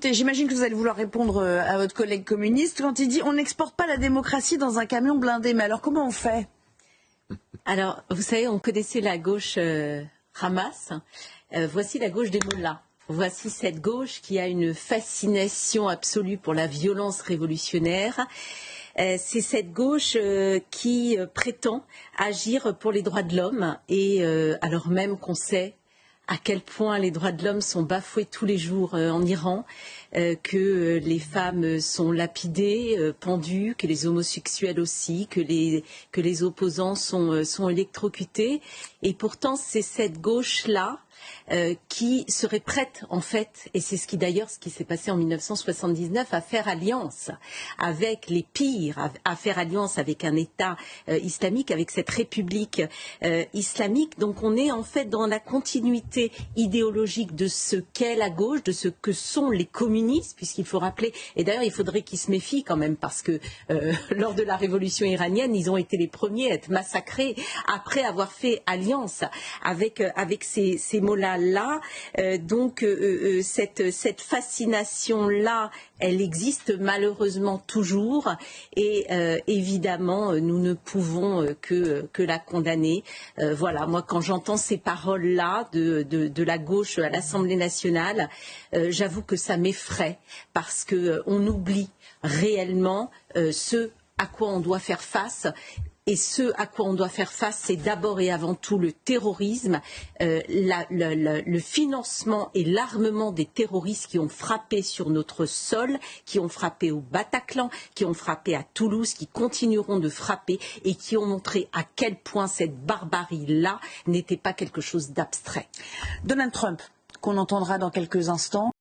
J'imagine que vous allez vouloir répondre à votre collègue communiste quand il dit on n'exporte pas la démocratie dans un camion blindé. Mais alors comment on fait? Alors, vous savez, on connaissait la gauche Hamas. Voici la gauche des mollahs. Voici cette gauche qui a une fascination absolue pour la violence révolutionnaire. C'est cette gauche qui prétend agir pour les droits de l'homme et alors même qu'on sait à quel point les droits de l'homme sont bafoués tous les jours en Iran, que les femmes sont lapidées, pendues, que les homosexuels aussi, que les opposants sont électrocutés. Et pourtant, c'est cette gauche-là qui serait prête, en fait, et c'est ce qui s'est passé en 1979, à faire alliance avec les pires, à faire alliance avec un État islamique, avec cette République islamique. Donc on est en fait dans la continuité idéologique de ce qu'est la gauche, de ce que sont les communistes, puisqu'il faut rappeler, et d'ailleurs il faudrait qu'ils se méfient quand même, parce que lors de la révolution iranienne, ils ont été les premiers à être massacrés après avoir fait alliance avec ces mollahs-là. Donc cette fascination-là, elle existe malheureusement toujours et évidemment nous ne pouvons que la condamner. Voilà, moi quand j'entends ces paroles-là de la gauche à l'Assemblée nationale, j'avoue que ça m'effraie parce qu'on oublie réellement ce à quoi on doit faire face. Et ce à quoi on doit faire face, c'est d'abord et avant tout le terrorisme, le financement et l'armement des terroristes qui ont frappé sur notre sol, qui ont frappé au Bataclan, qui ont frappé à Toulouse, qui continueront de frapper et qui ont montré à quel point cette barbarie-là n'était pas quelque chose d'abstrait. Donald Trump, qu'on entendra dans quelques instants.